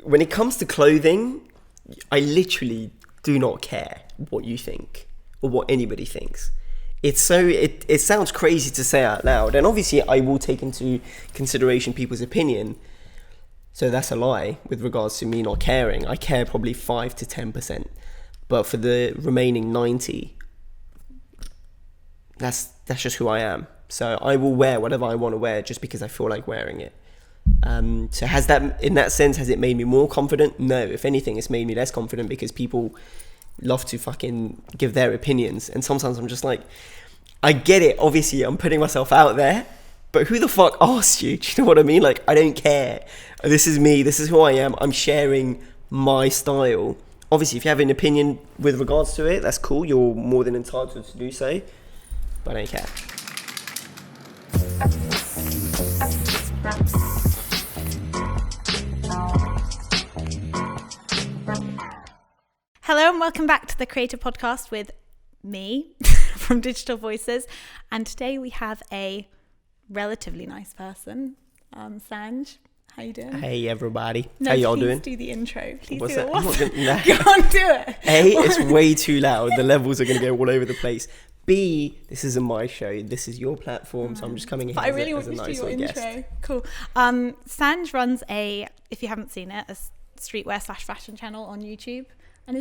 when it comes to clothing, I literally do not care what you think or what anybody thinks. It sounds crazy to say out loud, and obviously I will take into consideration people's opinion. So that's a lie with regards to me not caring. I care probably 5 to 10%, but for the remaining 90, that's just who I am. So I will wear whatever I want to wear just because I feel like wearing it. So has that, in that sense, has it made me more confident? No. If anything, it's made me less confident because people love to fucking give their opinions, and sometimes I'm just like, I get it, obviously I'm putting myself out there, but who the fuck asked you? Do you know what I mean? Like, I don't care. This is me, this is who I am, I'm sharing my style. Obviously if you have an opinion with regards to it, that's cool, you're more than entitled to do so, but I don't care. Hello and welcome back to the Creator Podcast with me from Digital Voices, and today we have a relatively nice person, Sanj. How you doing? Hey everybody, how y'all doing? Please do the intro. Please What's do that? it. Nah. Go on, do it. A, it's way too loud. The levels are going to go all over the place. B, this isn't my show. This is your platform, so I'm just coming here I really want as a you to nice do your little intro. guest. Cool. Sanj runs if you haven't seen it, a streetwear/fashion channel on YouTube, and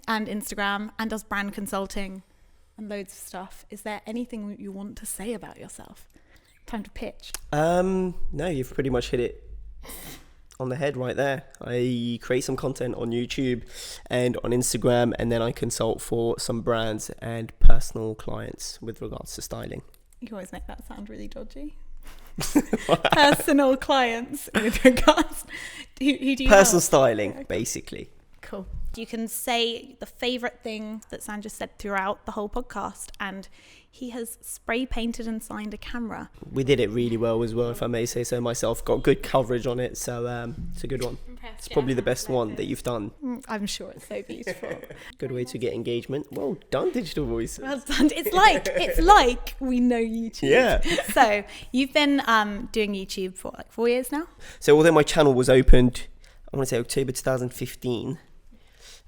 and Instagram, and does brand consulting and loads of stuff. Is there anything you want to say about yourself? Time to pitch. No, you've pretty much hit it on the head right there. I create some content on YouTube and on Instagram, and then I consult for some brands and personal clients with regards to styling. You always make that sound really dodgy. Personal clients with regards. Who do you Personal help? styling, Okay. basically. Cool. You can say the favourite thing that Sanj has said throughout the whole podcast, and he has spray painted and signed a camera. We did it really well as well, if I may say so myself. Got good coverage on it, so it's a good one. It's probably the best one that you've done. I'm sure it's so beautiful. Good way to get engagement. Well done, Digital Voices. Well done. It's like we know YouTube. Yeah. So you've been doing YouTube for like 4 years now. So although my channel was opened, I want to say October 2015,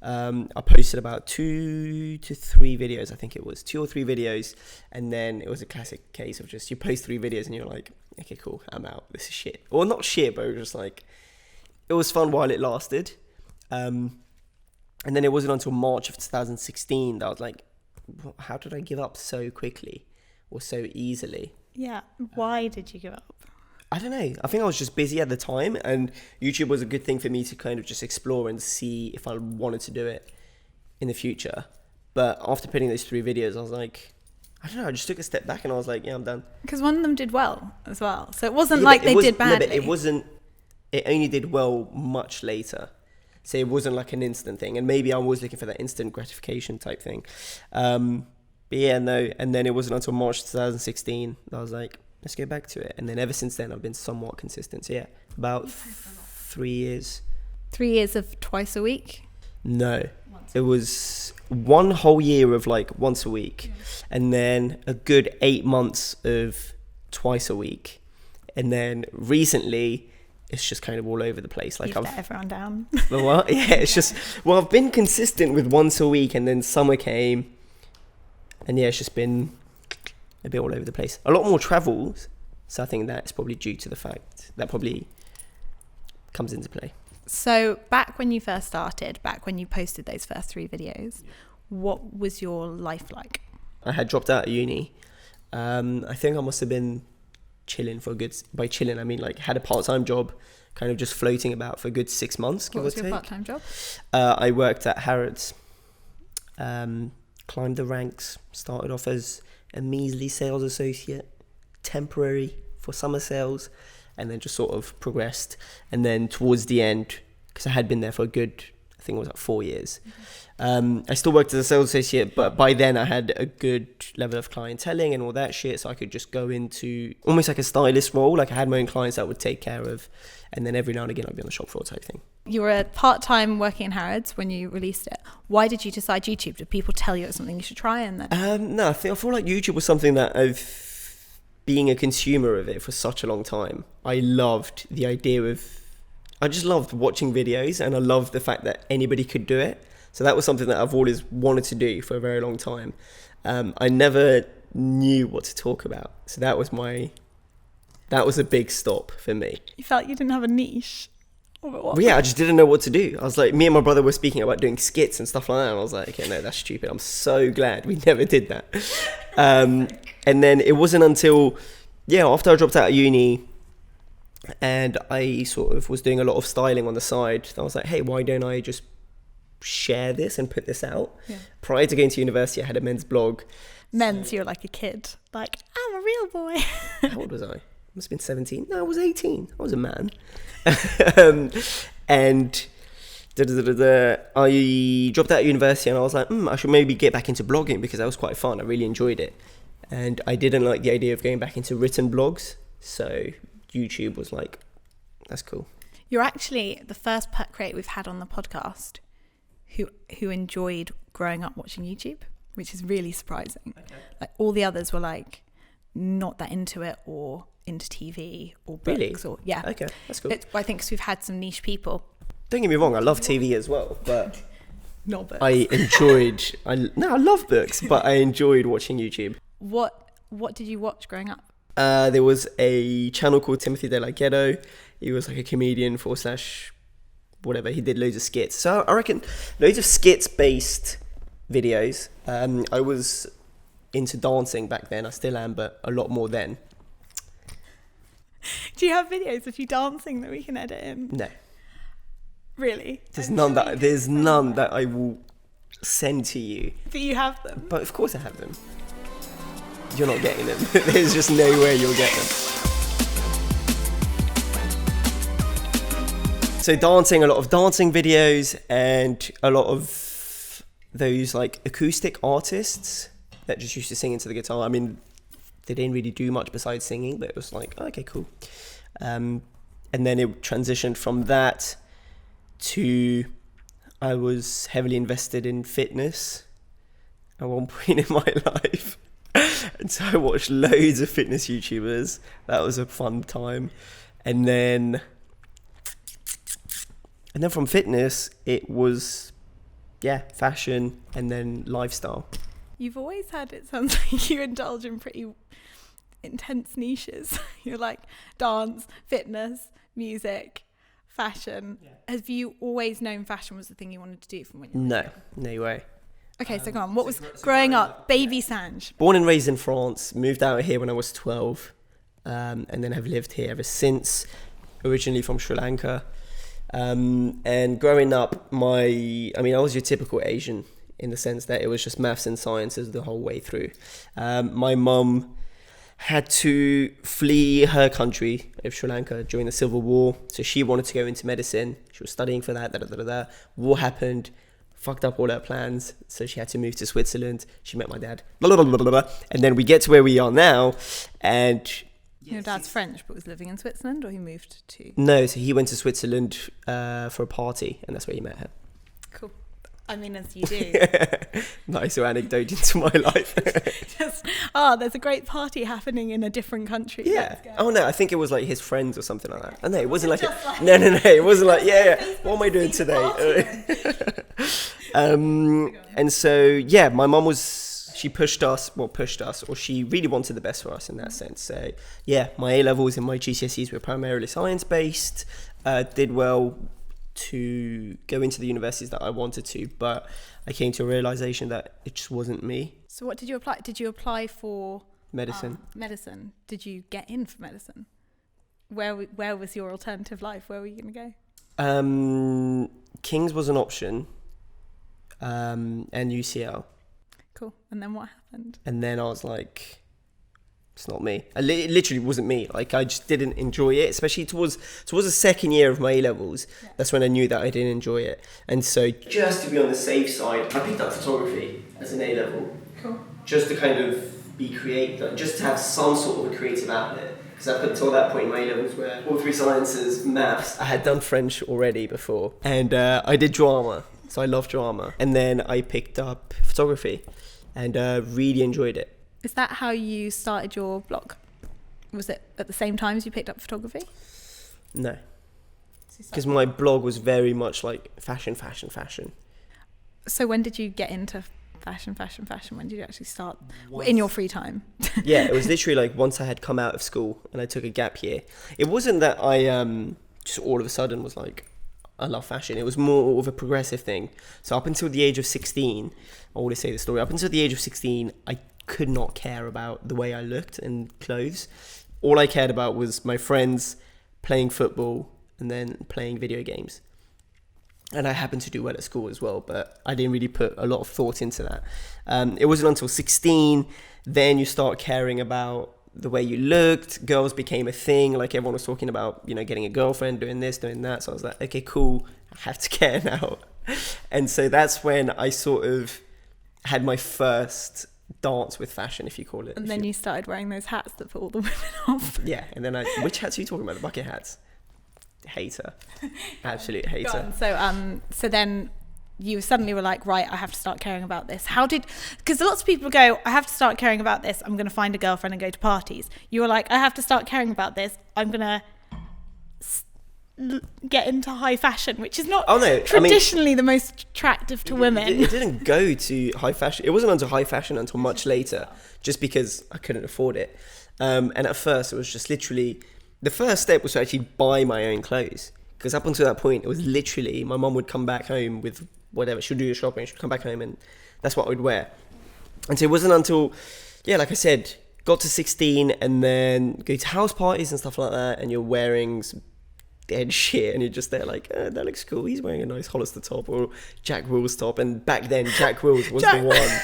I posted about 2 to 3 videos. I think it was 2 or 3 videos, and then it was a classic case of just you post 3 videos and you're like, okay, cool, I'm out. This is shit, or not shit, but it was just like, it was fun while it lasted. And then it wasn't until March of 2016 that I was like, how did I give up so quickly or so easily? Yeah. Why did you give up? I don't know. I think I was just busy at the time, and YouTube was a good thing for me to kind of just explore and see if I wanted to do it in the future. But after putting those 3 videos, I was like, I don't know, I just took a step back and I was like, yeah, I'm done. Because one of them did well as well. So it wasn't like they did badly. No, but it only did well much later. So it wasn't like an instant thing. And maybe I was looking for that instant gratification type thing. But yeah, no. And then it wasn't until March 2016 that I was like, let's go back to it. And then ever since then, I've been somewhat consistent. So yeah, about 3 years. 3 years of twice a week? No, it was 1 whole year of like once a week, and then a good 8 months of twice a week. And then recently, it's just kind of all over the place. Like You've let everyone down. Well, yeah, it's just, well, I've been consistent with once a week, and then summer came, and yeah, it's just been a bit all over the place. A lot more travels, so I think that's probably due to the fact that probably comes into play. So back when you first started, back when you posted those first 3 videos, what was your life like? I had dropped out of uni. I think I must have been chilling for a good, by chilling I mean like had a part-time job, kind of just floating about for a good 6 months, give or take. What was your part-time job? I worked at Harrods, climbed the ranks, started off as a measly sales associate, temporary for summer sales, and then just sort of progressed. And then towards the end, because I had been there for a good, I think it was like 4 years, I still worked as a sales associate, but by then I had a good level of clienteling and all that shit, so I could just go into almost like a stylist role. Like I had my own clients that I would take care of, and then every now and again I'd be on the shop floor type thing. You were part-time working in Harrods when you released it. Why did you decide YouTube? Did people tell you it was something you should try? And then No, I feel like YouTube was something that being a consumer of it for such a long time, I loved the idea of I just loved watching videos, and I loved the fact that anybody could do it. So that was something that I've always wanted to do for a very long time. I never knew what to talk about. So that was a big stop for me. You felt you didn't have a niche? Well, yeah, I just didn't know what to do. I was like, me and my brother were speaking about doing skits and stuff like that, and I was like, okay, no, that's stupid. I'm so glad we never did that. And then it wasn't until, after I dropped out of uni and I sort of was doing a lot of styling on the side, I was like, hey, why don't I just share this and put this out? Yeah. Prior to going to university, I had a men's blog. You're like a kid. Like, I'm a real boy. How old was I? Must have been 17. No, I was 18. I was a man. And I dropped out of university, and I was like, I should maybe get back into blogging, because that was quite fun. I really enjoyed it. And I didn't like the idea of going back into written blogs. So YouTube was like, that's cool. You're actually the first creator we've had on the podcast who enjoyed growing up watching YouTube, which is really surprising. Okay. Like, all the others were like not that into it, or into TV or books. Really? Or yeah. Okay, that's cool. I think because we've had some niche people. Don't get me wrong, I love TV as well, but not books. I love books, but I enjoyed watching YouTube. What did you watch growing up? There was a channel called Timothy De La Ghetto. He was like a comedian / whatever. He did loads of skits. So I reckon loads of skits-based videos. I was into dancing back then. I still am, but a lot more then. Do you have videos of you dancing that we can edit in? No. Really? There's none that I will send to you. But you have them? But of course I have them. You're not getting them. There's just no way you'll get them. So a lot of dancing videos, and a lot of those like acoustic artists that just used to sing into the guitar. I mean, they didn't really do much besides singing, but it was like, okay, cool. And then it transitioned from that to, I was heavily invested in fitness at one point in my life. And so I watched loads of fitness YouTubers. That was a fun time. And then from fitness, it was, fashion, and then lifestyle. You've always had, it sounds like you indulge in pretty intense niches. You're like dance, fitness, music, fashion. Yeah. Have you always known fashion was the thing you wanted to do from when you were No way. Okay, so go on. What was growing up? Baby Sanj. Born and raised in France, moved out here when I was 12, and then have lived here ever since, originally from Sri Lanka. And growing up, I was your typical Asian in the sense that it was just maths and sciences the whole way through. My mum had to flee her country of Sri Lanka during the Civil War, so she wanted to go into medicine. She was studying for that. War happened, fucked up all her plans, so she had to move to Switzerland. She met my dad, and then we get to where we are now, and your dad's French but was living in Switzerland, or he moved to? No, so he went to Switzerland for a party, and that's where he met her. Cool. I mean, as you do. Nice anecdote into my life. There's a great party happening in a different country. Yeah. Oh no, I think it was like his friends or something like that. Oh, no, it wasn't like no. It wasn't like what am I doing today? And so my mum she pushed us, or she really wanted the best for us in that sense. So my A-levels and my GCSEs were primarily science-based, did well to go into the universities that I wanted to, but I came to a realization that it just wasn't me. So what did you apply? Did you apply for medicine? Medicine. Did you get in for medicine? Where was your alternative life? Where were you going to go? King's was an option, and UCL. Cool. And then what happened? And then I was like, it's not me. It literally wasn't me. Like, I just didn't enjoy it, especially towards the second year of my A-levels. Yeah. That's when I knew that I didn't enjoy it. And so just to be on the safe side, I picked up photography as an A-level. Cool. Just to kind of be creative, just to have some sort of a creative outlet. Because up until that point in my A-levels, where all three sciences, maths, I had done French already before. And I did drama. So I love drama. And then I picked up photography and really enjoyed it. Is that how you started your blog? Was it at the same time as you picked up photography? No. because my blog was very much like fashion. So when did you get into fashion? When did you actually start in your free time? Yeah, it was literally like once I had come out of school and I took a gap year. It wasn't that I just all of a sudden was like, I love fashion. It was more of a progressive thing. So up until the age of 16, I always say the story, up until the age of 16, I could not care about the way I looked and clothes. All I cared about was my friends, playing football, and then playing video games. And I happened to do well at school as well, but I didn't really put a lot of thought into that. It wasn't until 16, then you start caring about the way you looked. Girls became a thing, like everyone was talking about, getting a girlfriend, doing this, doing that. So I was like, okay, cool, I have to care now. And so that's when I sort of had my first dance with fashion, if you call it. And then you started wearing those hats that put all the women off. Yeah, and then which hats are you talking about? The bucket hats? Hater. Absolute hater. So then you suddenly were like, right, I have to start caring about this. Because lots of people go, I have to start caring about this, I'm going to find a girlfriend and go to parties. You were like, I have to start caring about this, I'm going to get into high fashion, which is not traditionally the most attractive to women. It didn't go to high fashion. It wasn't until high fashion until much later, just because I couldn't afford it. And at first it was just literally, the first step was to actually buy my own clothes. Because up until that point, it was literally, my mum would come back home with whatever. She'd do the shopping, she'd come back home, and that's what I would wear. And so it wasn't until, like I said, got to 16 and then go to house parties and stuff like that, and you're wearing some dead shit, and you're just there like, that looks cool. He's wearing a nice Hollister top or Jack Wills top. And back then, Jack Wills was the one.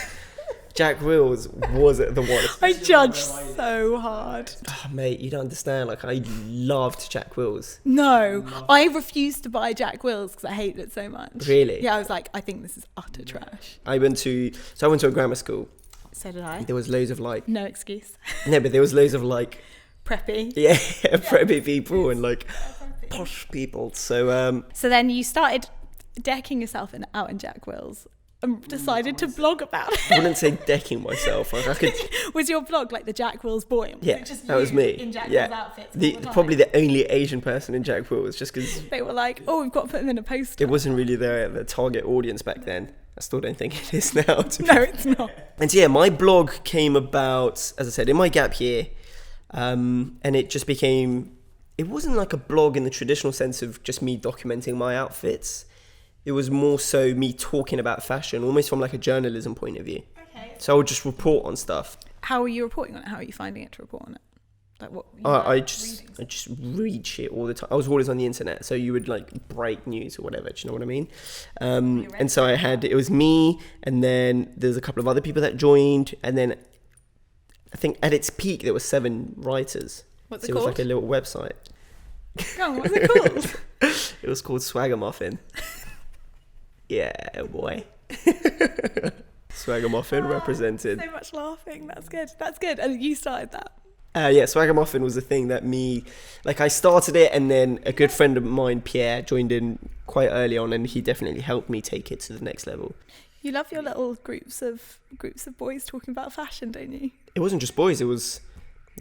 Jack Wills was the one. I judged so hard. Oh, mate, you don't understand. Like, I loved Jack Wills. No, I refused to buy Jack Wills because I hated it so much. Really? Yeah, I was like, I think this is utter trash. I went to a grammar school. So did I. There was loads of like... No excuse. No, but there was loads of like... Preppy. Yeah, preppy people and like posh people. So then you started decking yourself out in Jack Wills. Decided to blog about it. I wouldn't say decking myself. Like I could. Was your blog like the Jack Wills boy? Yeah, that was me. In Jack Wills outfits. Probably the only Asian person in Jack Wills, just because they were like, "Oh, we've got to put them in a poster." It wasn't really the target audience back then. I still don't think it is now. No, it's not. And so, my blog came about, as I said, in my gap year, and it just became. It wasn't like a blog in the traditional sense of just me documenting my outfits. It was more so me talking about fashion, almost from like a journalism point of view. Okay. So I would just report on stuff. How are you reporting on it? How are you finding it to report on it? Like what? I just read shit all the time. I was always on the internet, so you would like break news or whatever. Do you know what I mean? And so it was me, and then there's a couple of other people that joined, and then I think at its peak there were 7 writers. What's it called? It was like a little website. Go on, what's it called? It was called Swagamuffin. Yeah, boy. Swagamuffin represented. So much laughing. That's good. And you started that. Yeah, Swagamuffin was a thing that I started it, and then a good friend of mine, Pierre, joined in quite early on, and he definitely helped me take it to the next level. You love your little groups of boys talking about fashion, don't you? It wasn't just boys. There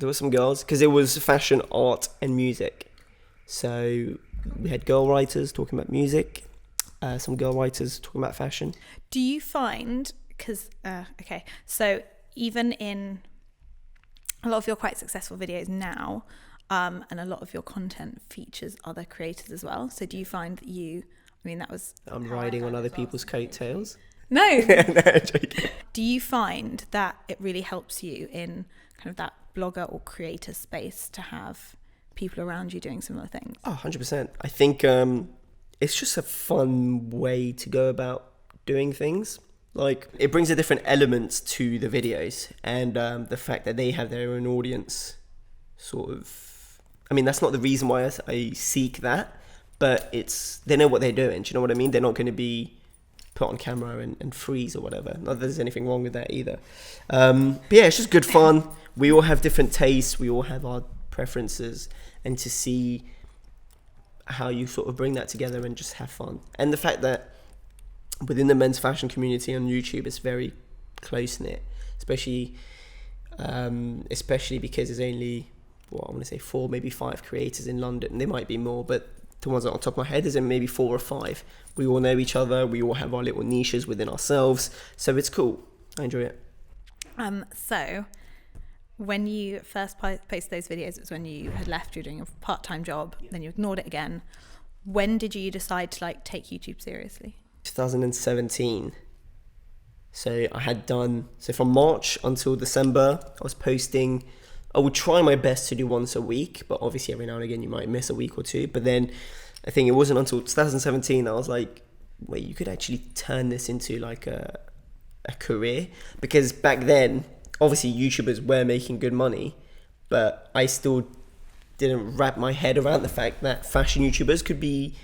were some girls, because it was fashion, art, and music. So we had girl writers talking about music. Some girl writers talking about fashion. Do you find, so even in a lot of your quite successful videos now, and a lot of your content features other creators as well. So do you find that I'm riding on other people's coattails? No. No, joking. Do you find that it really helps you in kind of that blogger or creator space to have people around you doing similar things? Oh, 100%. I think it's just a fun way to go about doing things. Like, it brings a different element to the videos, and the fact that they have their own audience sort of... I mean, that's not the reason why I seek that, but they know what they're doing. Do you know what I mean? They're not going to be put on camera and freeze or whatever. Not that there's anything wrong with that either. But yeah, it's just good fun. We all have different tastes. We all have our preferences, and to see how you sort of bring that together and just have fun. And the fact that within the men's fashion community on YouTube, it's very close-knit, especially because there's only, I want to say 4, maybe 5 creators in London. There might be more, but the ones that are on top of my head is in maybe 4 or 5. We all know each other. We all have our little niches within ourselves. So it's cool. I enjoy it. So when you first posted those videos, it was when you had left, you were doing a part-time job, then you ignored it again. When did you decide to like take YouTube seriously? 2017. So I had done, so from March until December, I was posting. I would try my best to do once a week, but obviously every now and again you might miss a week or two. But then I think it wasn't until 2017 that I was like, wait, you could actually turn this into like a career. Because back then, obviously YouTubers were making good money, but I still didn't wrap my head around the fact that fashion YouTubers could be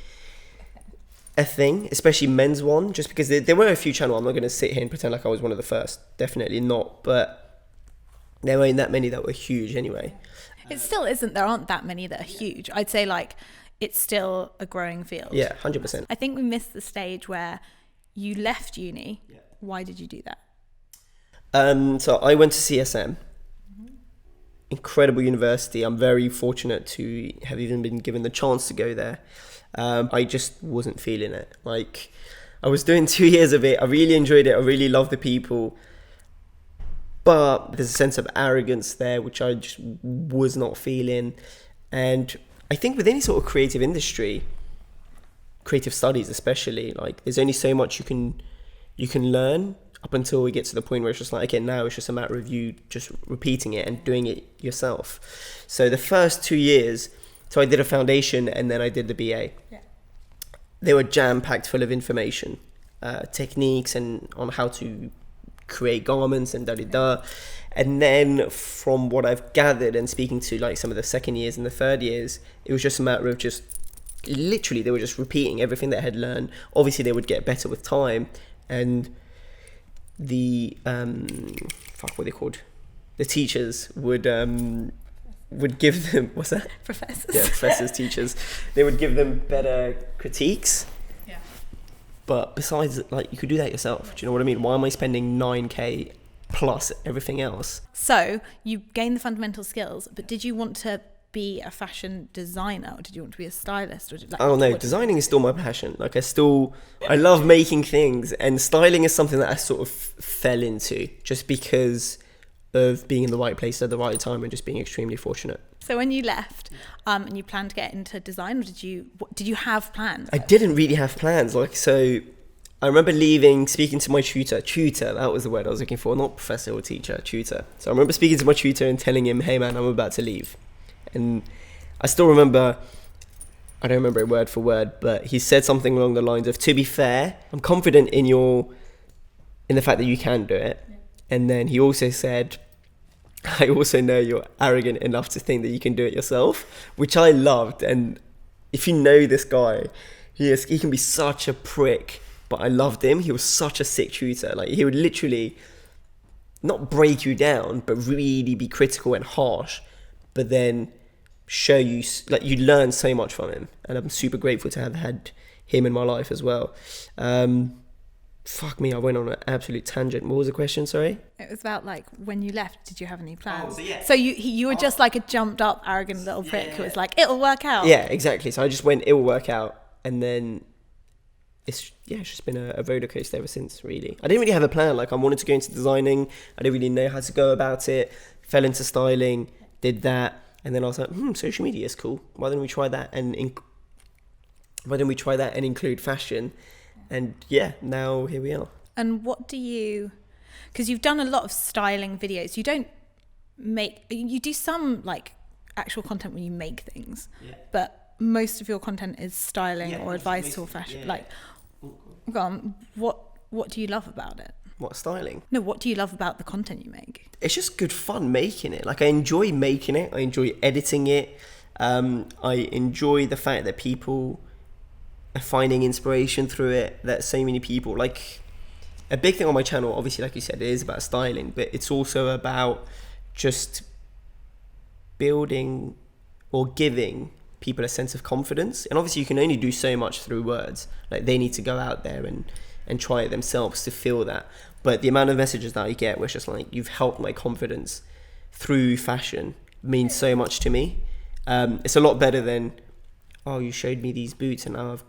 a thing, especially men's one, just because there were a few channels. I'm not going to sit here and pretend like I was one of the first. Definitely not. But there weren't that many that were huge anyway. It still isn't. There aren't that many that are huge. I'd say like it's still a growing field. Yeah, 100%. I think we missed the stage where you left uni. Yeah. Why did you do that? So I went to CSM. Incredible university. I'm very fortunate to have even been given the chance to go there. I just wasn't feeling it. Like, I was doing 2 years of it. I really enjoyed it. I really loved the people. But there's a sense of arrogance there, which I just was not feeling. And I think with any sort of creative industry, creative studies especially, like there's only so much you can learn up until we get to the point where it's just like, okay, now it's just a matter of you just repeating it and doing it yourself. So the first 2 years, so I did a foundation and then I did the BA. Yeah. They were jam-packed full of information, techniques and on how to create garments and da-da-da. And then from what I've gathered and speaking to like some of the second years and the third years, it was just a matter of just literally they were just repeating everything they had learned. Obviously they would get better with time, and the what are they called? The teachers would give them, what's that? Professors. Yeah, professors, teachers. They would give them better critiques. Yeah. But besides, like, you could do that yourself. Do you know what I mean? Why am I spending 9K plus everything else? So you gained the fundamental skills, but did you want to be a fashion designer, or did you want to be a stylist? Or Designing is still my passion. Like, I love making things, and styling is something that I sort of fell into just because of being in the right place at the right time and just being extremely fortunate. So when you left, and you planned to get into design, or did you have plans? I didn't really have plans. Like, so I remember leaving, speaking to my tutor, that was the word I was looking for, not professor or teacher, tutor. So I remember speaking to my tutor and telling him, hey man, I'm about to leave. And I still remember, I don't remember it word for word, but he said something along the lines of, to be fair, I'm confident in the fact that you can do it. Yeah. And then he also said, I also know you're arrogant enough to think that you can do it yourself, which I loved. And if you know this guy, he can be such a prick, but I loved him. He was such a sick tutor. Like, he would literally not break you down, but really be critical and harsh, but then show you, like, you learn so much from him. And I'm super grateful to have had him in my life as well. Fuck me, I went on an absolute tangent. What was the question, sorry? It was about, like, when you left, did you have any plans? Oh, yeah. So you were just like a jumped up, arrogant little prick who was like, it'll work out. Yeah, exactly. So I just went, it'll work out. And then it's just been a roller coaster ever since, really. I didn't really have a plan. Like, I wanted to go into designing. I didn't really know how to go about it. Fell into styling, did that. And then I was like, social media is cool. Why don't we try that and include fashion? And yeah, now here we are. And what do you, because you've done a lot of styling videos, you do some like actual content when you make things, but most of your content is styling or advice or fashion. What do you love about it? What, styling? No, what do you love about the content you make? It's just good fun making it. Like, I enjoy making it. I enjoy editing it. I enjoy the fact that people are finding inspiration through it, that so many people, like, a big thing on my channel, obviously, like you said, it is about styling, but it's also about just building or giving people a sense of confidence. And obviously you can only do so much through words. Like, they need to go out there and try it themselves to feel that. But the amount of messages that I get where it's just like, you've helped my confidence through fashion, means so much to me. It's a lot better than oh, you showed me these boots and now I've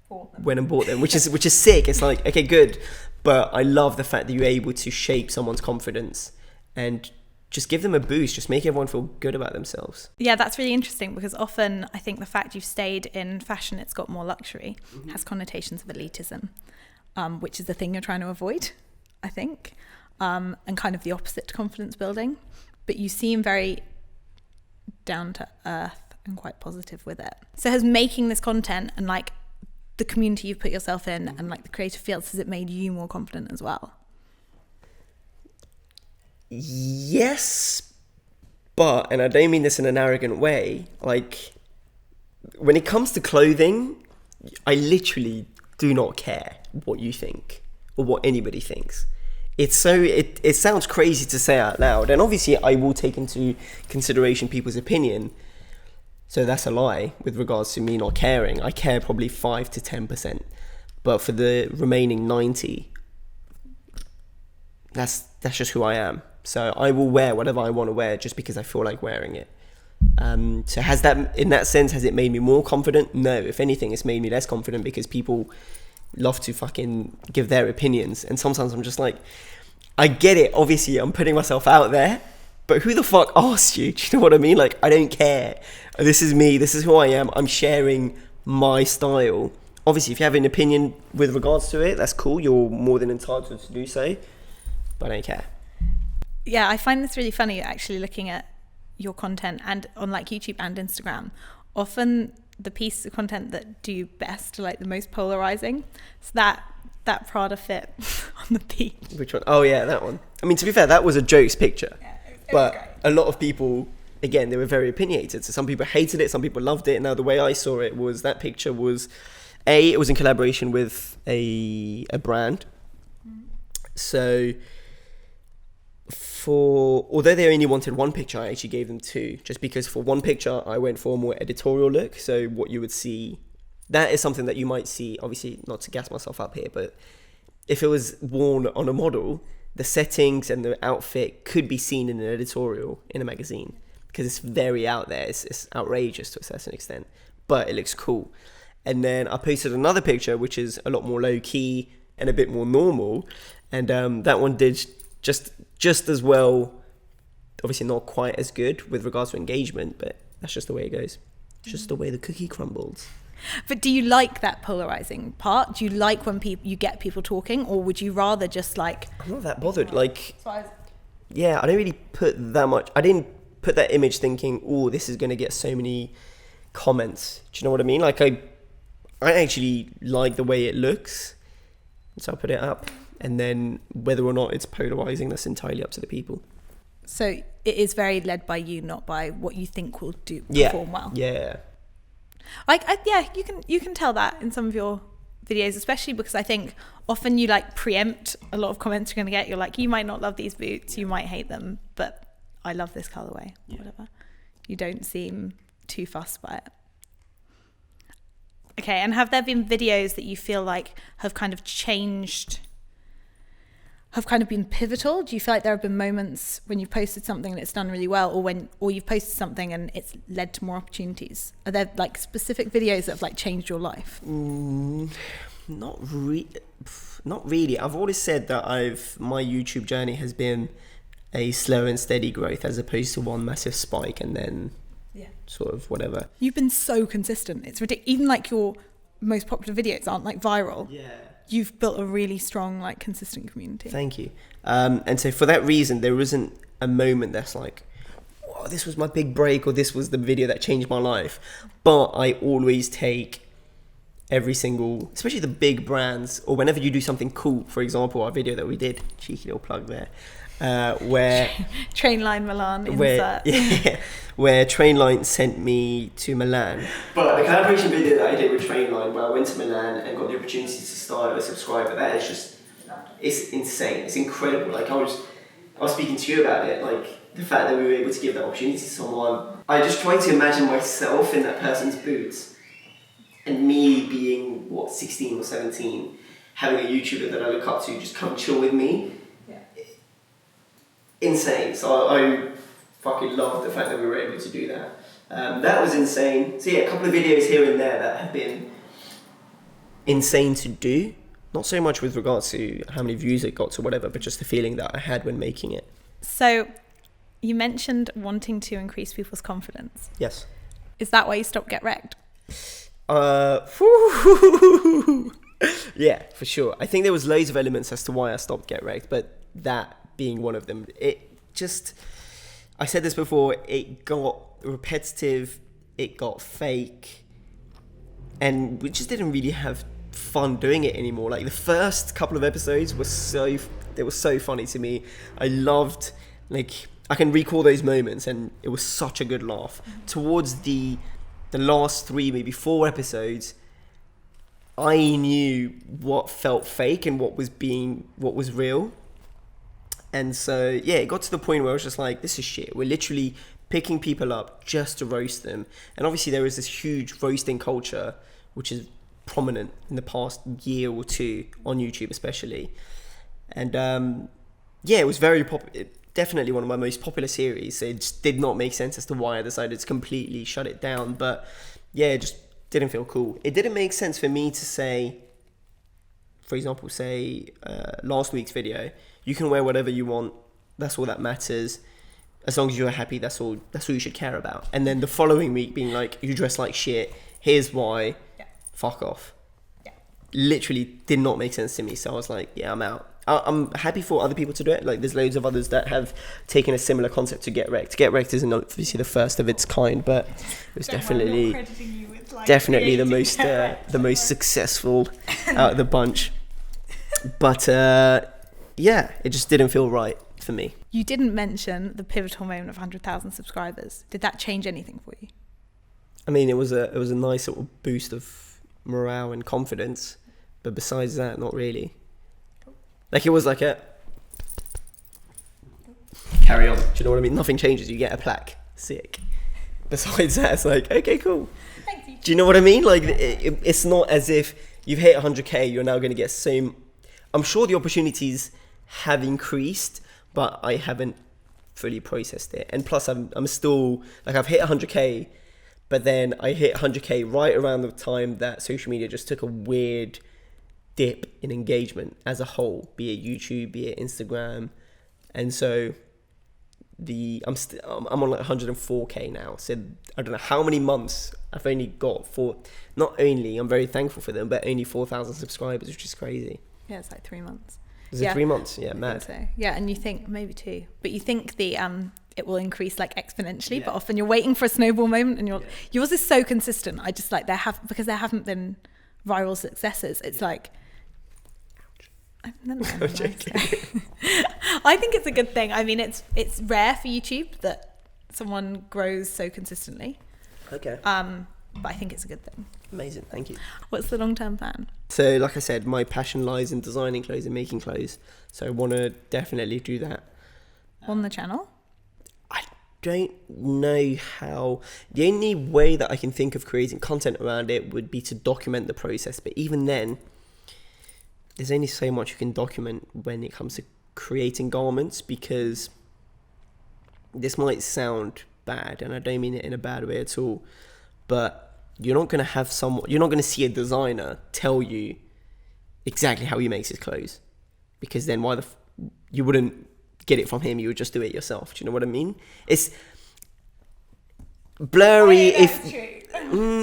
Bought them. went and bought them, which is sick. It's like, okay, good. But I love the fact that you're able to shape someone's confidence and just give them a boost, just make everyone feel good about themselves. Yeah, that's really interesting, because often I think the fact you've stayed in fashion, it's got more luxury, has connotations of elitism, which is the thing you're trying to avoid, I think, and kind of the opposite to confidence building. But you seem very down to earth and quite positive with it. So has making this content and like the community you've put yourself in and like the creative fields, has it made you more confident as well? Yes, but, and I don't mean this in an arrogant way, like when it comes to clothing, I literally do not care what you think or what anybody thinks. It's so, it sounds crazy to say out loud, and obviously I will take into consideration people's opinion, so that's a lie with regards to me not caring. I care probably 5 to 10%, but for the remaining 90, that's just who I am. So I will wear whatever I want to wear just because I feel like wearing it. So has that, in that sense, has it made me more confident? No. If anything, it's made me less confident because people love to fucking give their opinions. And sometimes I'm just like, I get it. Obviously, I'm putting myself out there, but who the fuck asked you? Do you know what I mean? Like, I don't care. This is me. This is who I am. I'm sharing my style. Obviously, if you have an opinion with regards to it, that's cool. You're more than entitled to do so, but I don't care. Yeah, I find this really funny actually, looking at your content and on like YouTube and Instagram. Often the pieces of content that do best are like the most polarizing. So that Prada fit on the beach. Which one? Oh yeah, that one. I mean, to be fair, that was a jokes picture. Yeah, it but was great. A lot of people, again, they were very opinionated. So some people hated it, some people loved it. Now the way I saw it was that picture was, it was in collaboration with a brand. So although they only wanted one picture, I actually gave them two, just because for one picture I went for a more editorial look. So what you would see, that is something that you might see, obviously not to gas myself up here, but if it was worn on a model, the settings and the outfit could be seen in an editorial in a magazine, because it's very out there. It's outrageous to a certain extent, but it looks cool. And then I posted another picture which is a lot more low key and a bit more normal, and that one did just as well. Obviously not quite as good with regards to engagement, but that's just the way it goes. It's just the way the cookie crumbles. But do you like that polarizing part? Do you like when you get people talking, or would you rather just like... I'm not that bothered. Like, yeah, I don't really put that much. I didn't put that image thinking, oh, this is going to get so many comments. Do you know what I mean? Like, I actually like the way it looks, so I put it up. And then whether or not it's polarizing, that's entirely up to the people. So it is very led by you, not by what you think will perform well. Yeah. Yeah, you can tell that in some of your videos, especially because I think often you like preempt a lot of comments you're going to get. You're like, you might not love these boots, you might hate them, but I love this colorway, or whatever. You don't seem too fussed by it. Okay, and have there been videos that you feel like have kind of changed, have kind of been pivotal? Do you feel like there have been moments when you posted something and it's done really well, or you've posted something and it's led to more opportunities? Are there like specific videos that have like changed your life? Not really. I've always said that my YouTube journey has been a slow and steady growth, as opposed to one massive spike and then sort of whatever. You've been so consistent. It's ridiculous. Even like your most popular videos aren't like viral. Yeah. You've built a really strong, like, consistent community. Thank you. And so for that reason, there isn't a moment that's like, whoa, this was my big break, or this was the video that changed my life. But I always take every single, especially the big brands, or whenever you do something cool. For example, our video that we did, cheeky little plug there, where Trainline Milan insert. Where Trainline sent me to Milan. But the collaboration video that I did with Trainline, where I went to Milan and got the opportunity to start a subscriber, that is just, it's insane. It's incredible. Like I was speaking to you about it, like the fact that we were able to give that opportunity to someone. I just tried to imagine myself in that person's boots, and me being 16 or 17, having a YouTuber that I look up to just come chill with me. Insane. So I fucking love the fact that we were able to do that. That was insane. So yeah, a couple of videos here and there that have been insane to do. Not so much with regards to how many views it got or whatever, but just the feeling that I had when making it. So you mentioned wanting to increase people's confidence. Yes. Is that why you stopped Get Rekt? Yeah, for sure. I think there was loads of elements as to why I stopped Get Rekt, but that being one of them. It just, I said this before, it got repetitive, it got fake, and we just didn't really have fun doing it anymore. Like the first couple of episodes were so funny to me. I loved, like, I can recall those moments and it was such a good laugh. Towards the last 3, maybe 4 episodes, I knew what felt fake and what was real. And so, yeah, it got to the point where I was just like, this is shit. We're literally picking people up just to roast them. And obviously there is this huge roasting culture, which is prominent in the past year or 2 on YouTube especially. And yeah, it was very definitely one of my most popular series. So it just did not make sense as to why I decided to completely shut it down. But yeah, it just didn't feel cool. It didn't make sense for me to say, for example, last week's video, you can wear whatever you want, that's all that matters. As long as you're happy, that's all you should care about. And then the following week being like, you dress like shit, here's why, fuck off. Yeah. Literally did not make sense to me. So I was like, yeah, I'm out. I'm happy for other people to do it. Like there's loads of others that have taken a similar concept to Get Rekt. Get Rekt isn't obviously the first of its kind, but it was definitely the most successful out of the bunch. But yeah, it just didn't feel right for me. You didn't mention the pivotal moment of 100,000 subscribers. Did that change anything for you? I mean, it was a nice little boost of morale and confidence, but besides that, not really. Like it was like a carry on. Do you know what I mean? Nothing changes. You get a plaque. Sick. Besides that, it's like, okay, cool. Thank you. Do you know what I mean? Like it's not as if you've hit 100k, you're now going to get same. I'm sure the opportunities have increased, but I haven't fully processed it. And plus I'm still, like I've hit 100k, but then I hit 100k right around the time that social media just took a weird dip in engagement as a whole, be it YouTube, be it Instagram. And so I'm on like 104k now. So I don't know how many months I've only got for, not only, I'm very thankful for them, but only 4,000 subscribers, which is crazy. Yeah, it's like 3 months. Is it 3 months? Yeah, mad. So. Yeah, and you think maybe 2, but you think the it will increase like exponentially, but often you're waiting for a snowball moment, and yours is so consistent. I just like because there haven't been viral successes. It's like. I think it's a good thing. I mean, it's rare for YouTube that someone grows so consistently. Okay. But I think it's a good thing. Amazing, thank you. What's the long-term plan? So, like I said, my passion lies in designing clothes and making clothes. So I want to definitely do that. On the channel? I don't know how. The only way that I can think of creating content around it would be to document the process. But even then, there's only so much you can document when it comes to creating garments, because this might sound bad, and I don't mean it in a bad way at all, but you're not going to see a designer tell you exactly how he makes his clothes, because then you wouldn't get it from him, you would just do it yourself. Do you know what I mean? It's blurry,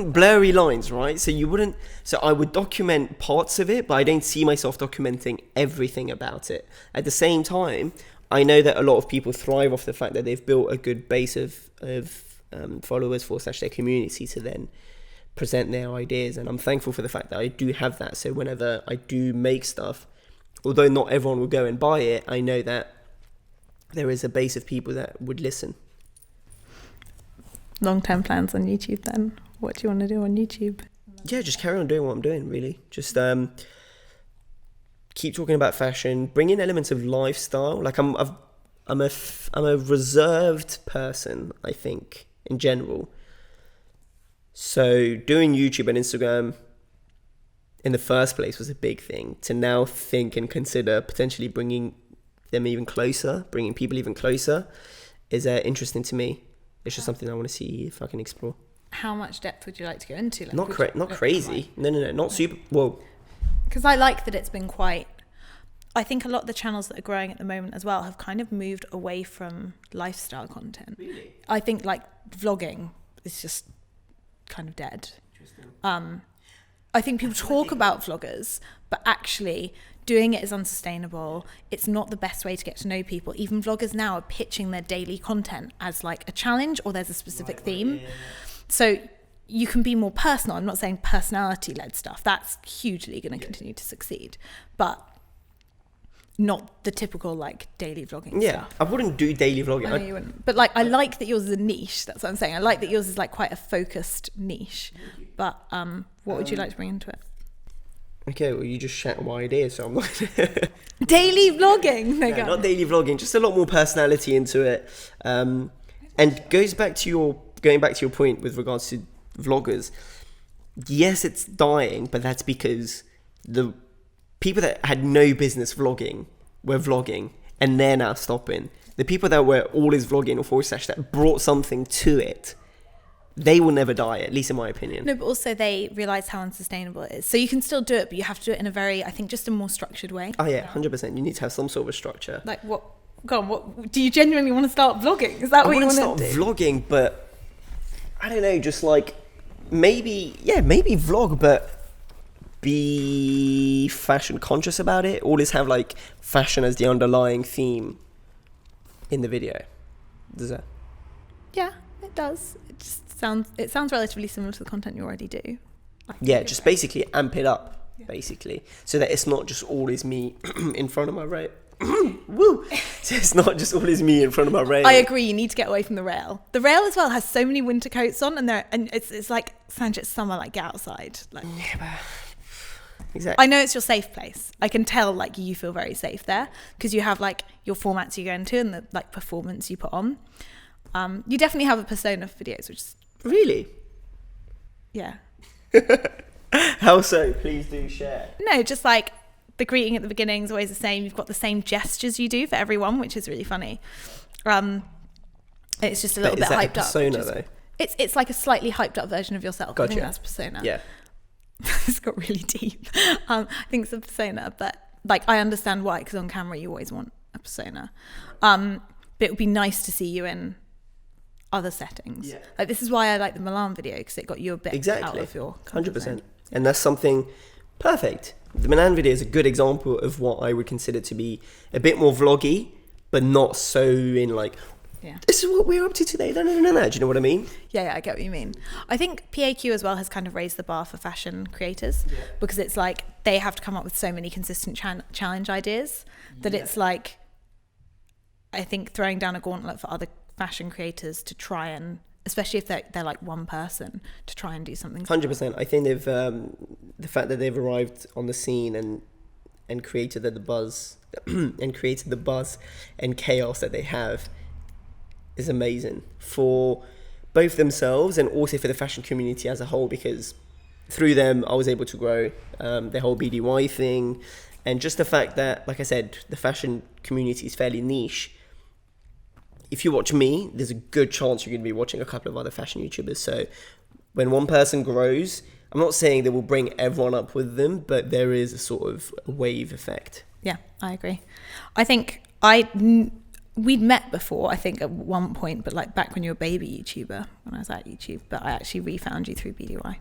blurry lines, right? So I would document parts of it, but I don't see myself documenting everything about it. At the same time, I know that a lot of people thrive off the fact that they've built a good base of followers for their community to then present their ideas, and I'm thankful for the fact that I do have that. So whenever I do make stuff, although not everyone will go and buy it, I know that there is a base of people that would listen. Long-term plans on YouTube then? What do you want to do on YouTube? Yeah, just carry on doing what I'm doing, really. Just keep talking about fashion, bring in elements of lifestyle. Like I'm a reserved person, I think, in general. So doing YouTube and Instagram in the first place was a big thing. To now think and consider potentially bringing people even closer is interesting to me. It's just something I want to see if I can explore. How much depth would you like to go into? Like, Not crazy. No, not super. Well, because I like that it's been quite. I think a lot of the channels that are growing at the moment as well have kind of moved away from lifestyle content. Really? I think like vlogging is just kind of dead. Interesting. I think people talk about vloggers, but actually doing it is unsustainable. It's not the best way to get to know people. Even vloggers now are pitching their daily content as like a challenge, or there's a specific theme. Yeah. So you can be more personal. I'm not saying personality-led stuff. That's hugely going to continue to succeed. But not the typical like daily vlogging stuff. I wouldn't do daily vlogging. I know you wouldn't. But like, I like that yours is a niche. That's what I'm saying. I like that yours is like quite a focused niche. But what would you like to bring into it? Okay, well, you just shatter my ideas, so I'm not... Daily vlogging? No, not daily vlogging, just a lot more personality into it. And going back to your point with regards to vloggers, yes, it's dying, but that's because the people that had no business vlogging were vlogging, and they're now stopping. The people that were always vlogging or / that brought something to it, they will never die, at least in my opinion. No, but also they realise how unsustainable it is. So you can still do it, but you have to do it in a very, I think, just a more structured way. Oh yeah, 100%. You need to have some sort of a structure. Like what? Go on. What do you genuinely want to start vlogging? Is that what you want to do? I want to start vlogging, but I don't know, just like maybe vlog, but be fashion conscious about it. Always have like fashion as the underlying theme in the video. Does that? Yeah, it does. It sounds relatively similar to the content you already do. Yeah, just basically amp it up, basically, so that it's not just always me in front of my rail. Woo! So it's not just always me in front of my rail. I agree. You need to get away from the rail. The rail as well has so many winter coats on, and it's like Sanj, it's summer. Like get outside. Like yeah, but exactly. I know it's your safe place. I can tell like you feel very safe there because you have like your formats you go into and the like performance you put on. You definitely have a persona for videos, which is really, yeah. How so? Please do share. No, just like the greeting at the beginning is always the same. You've got the same gestures you do for everyone, which is really funny. It's just a little bit hyped up. Persona though. It's like a slightly hyped up version of yourself. Gotcha. I think that's persona. Yeah. It's got really deep. I think it's a persona, but like I understand why, because on camera you always want a persona. But it would be nice to see you in other settings. Yeah. Like this is why I like the Milan video, because it got you a bit out of your 100%. And that's something perfect. The Milan video is a good example of what I would consider to be a bit more vloggy, but not so in like, this is what we're up to today. No. Do you know what I mean? Yeah, I get what you mean. I think PAQ as well has kind of raised the bar for fashion creators because it's like they have to come up with so many consistent challenge ideas that it's like, I think throwing down a gauntlet for other fashion creators to try and, especially if they're like one person, to try and do something. 100%. I think they've the fact that they've arrived on the scene and created the buzz and chaos that they have is amazing for both themselves and also for the fashion community as a whole, because through them I was able to grow the whole BDY thing, and just the fact that, like I said, the fashion community is fairly niche. If you watch me, there's a good chance you're going to be watching a couple of other fashion YouTubers. So when one person grows, I'm not saying they will bring everyone up with them, but there is a sort of wave effect. Yeah, I agree. I think we'd met before, I think, at one point, but like back when you were a baby YouTuber, when I was at YouTube, but I actually refound you through BDY.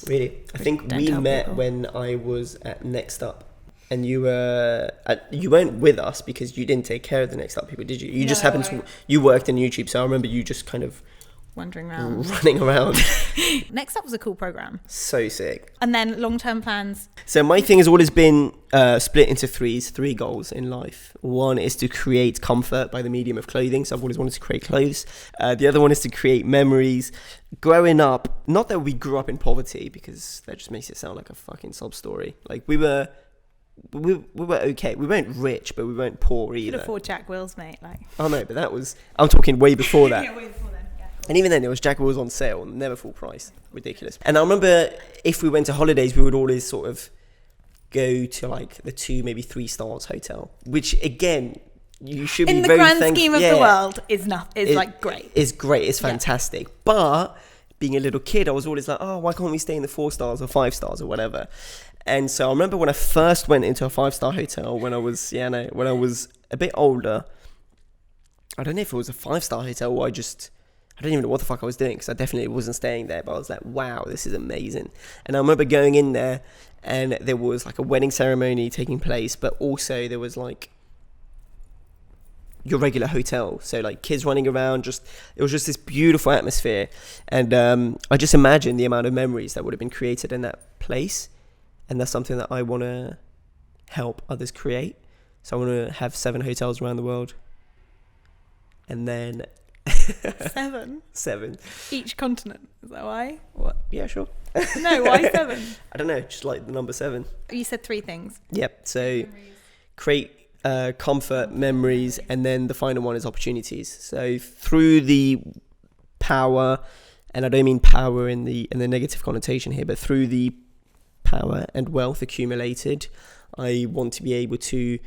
Really? I think we met when I was at Next Up. And you weren't with us because you didn't take care of the Next Up people, did you? You just happened to, you worked in YouTube, so I remember you just kind of wandering around, running around. Next Up was a cool program. So sick. And then long-term plans. So my thing has always been split into three goals in life. One is to create comfort by the medium of clothing. So I've always wanted to create clothes. The other one is to create memories. Growing up, not that we grew up in poverty, because that just makes it sound like a fucking sob story. Like we were okay. We weren't rich, but we weren't poor either. You could afford Jack Wills, mate. Like. Oh no, but that was, I'm talking way before that. Yeah, way before then. Yeah. And even then, it was Jack Wills on sale, never full price. Ridiculous. And I remember if we went to holidays, we would always sort of go to like the 2, maybe 3 stars hotel, which again, you should be in the very grand thankful. scheme of the world is like great. It's great. It's fantastic. But being a little kid, I was always like, oh, why can't we stay in the 4 stars or 5 stars or whatever? And so I remember when I first went into a 5-star hotel when I was a bit older. I don't know if it was a 5-star hotel or I don't even know what the fuck I was doing, because I definitely wasn't staying there, but I was like, wow, this is amazing. And I remember going in there and there was like a wedding ceremony taking place, but also there was like your regular hotel, so like kids running around, it was just this beautiful atmosphere. And I just imagine the amount of memories that would have been created in that place, and that's something that I want to help others create. So I want to have 7 hotels around the world, and then 7 each continent. Is that why? What? Yeah, sure. No, why 7? I don't know, just like the number 7. You said 3 things. Yep. So create comfort, memories, and then the final one is opportunities. So through the power, and I don't mean power in the negative connotation here, but through the power and wealth accumulated, I want to be able to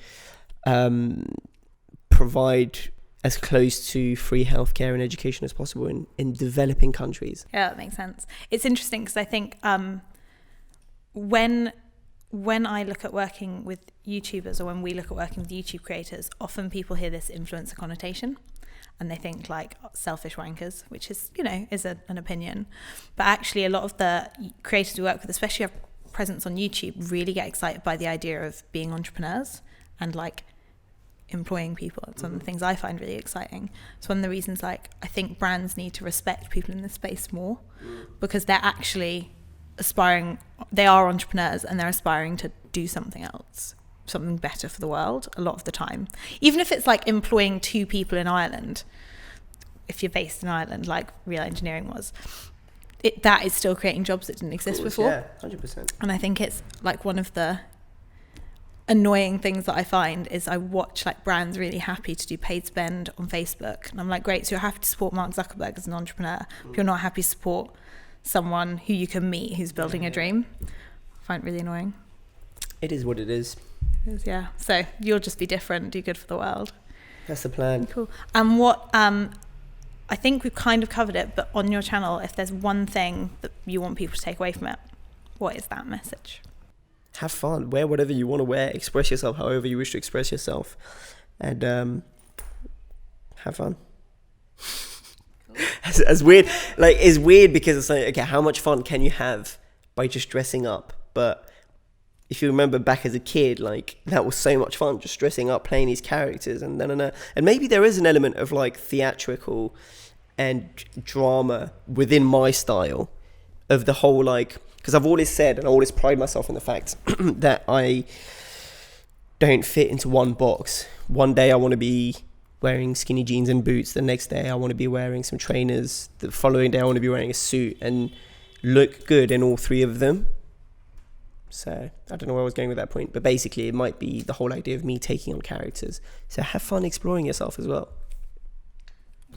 provide as close to free healthcare and education as possible in developing countries. Yeah, that makes sense. It's interesting because I think when I look at working with YouTubers, or when we look at working with YouTube creators, often people hear this influencer connotation and they think like selfish wankers, which is, is an opinion. But actually a lot of the creators we work with, especially have presence on YouTube, really get excited by the idea of being entrepreneurs and like employing people. It's one of the things I find really exciting. It's one of the reasons like I think brands need to respect people in this space more, because they're actually they are entrepreneurs and they're aspiring to do something else, something better for the world a lot of the time. Even if it's like employing 2 people in Ireland, if you're based in Ireland like Real Engineering was, that is still creating jobs that didn't exist before. Yeah, 100%. And I think it's like one of the annoying things that I find is I watch like brands really happy to do paid spend on Facebook, and I'm like, great, so you're happy to support Mark Zuckerberg as an entrepreneur, but you're not happy to support someone who you can meet who's building a dream. I find it really annoying. It is what it is. It is, yeah. So you'll just be different, do good for the world. That's the plan. Cool. And what I think we've kind of covered it, but on your channel, if there's one thing that you want people to take away from it, what is that message? Have fun. Wear whatever you want to wear. Express yourself however you wish to express yourself. And have fun. As weird, like, it's weird because it's like, okay, how much fun can you have by just dressing up? But if you remember back as a kid, like, that was so much fun, just dressing up, playing these characters, and maybe there is an element of like theatrical and drama within my style of the whole, like, because I've always said, and I always pride myself in the fact that I don't fit into one box. One day I want to be wearing skinny jeans and boots. The next day I want to be wearing some trainers. The following day I want to be wearing a suit and look good in all 3 of them. So I don't know where I was going with that point, but basically it might be the whole idea of me taking on characters. So have fun exploring yourself as well.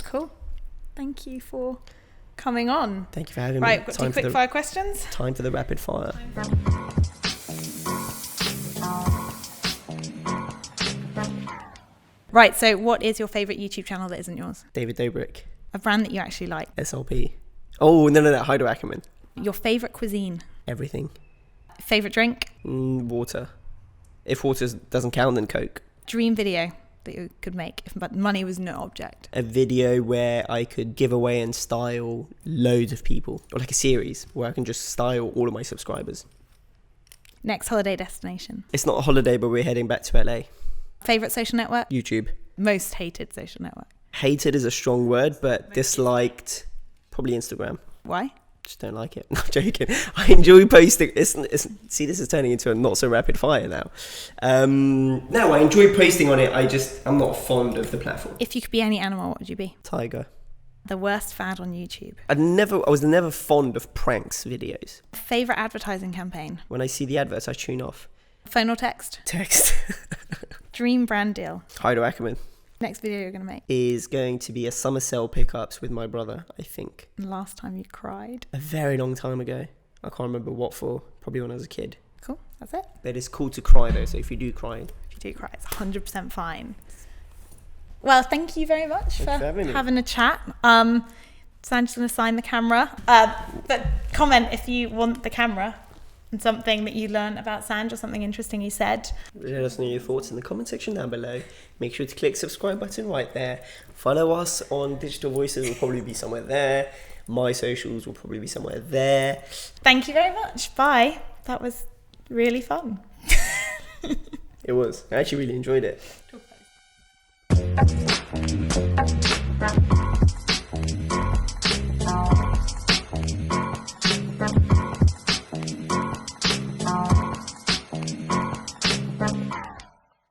Cool. Thank you for coming on. Thank you for having me. Right, got 2 quick fire questions. Time for the rapid fire. Right, so what is your favourite YouTube channel that isn't yours? David Dobrik. A brand that you actually like? SLP. Oh, no, Heido Ackerman. Your favourite cuisine? Everything. Favourite drink? Water. If water doesn't count, then Coke. Dream video that you could make if money was no object? A video where I could give away and style loads of people, or like a series where I can just style all of my subscribers. Next holiday destination? It's not a holiday, but we're heading back to LA. Favourite social network? YouTube. Most hated social network? Hated is a strong word, but disliked, probably Instagram. Why? Just don't like it. I'm joking. I enjoy posting. See, this is turning into a not so rapid fire now. No, I enjoy posting on it. I'm not fond of the platform. If you could be any animal, what would you be? Tiger. The worst fad on YouTube? I was never fond of pranks videos. Favourite advertising campaign? When I see the adverts, I tune off. Phone or text? Text. Dream brand deal? Heido Ackerman. Next video you're going to make? Is going to be a summer sale pickups with my brother, I think. Last time you cried? A very long time ago. I can't remember what for. Probably when I was a kid. Cool, that's it. But it's cool to cry though, so if you do cry... If you do cry, it's 100% fine. Well, thank you very much for having a chat. Sanj's going to sign the camera. But comment if you want the camera and something that you learned about Sanj or something interesting he said. Let us know your thoughts in the comment section down below. Make sure to click subscribe button right there. Follow us on Digital Voices, will probably be somewhere there. My socials will probably be somewhere there. Thank you very much. Bye. That was really fun. It was. I actually really enjoyed it.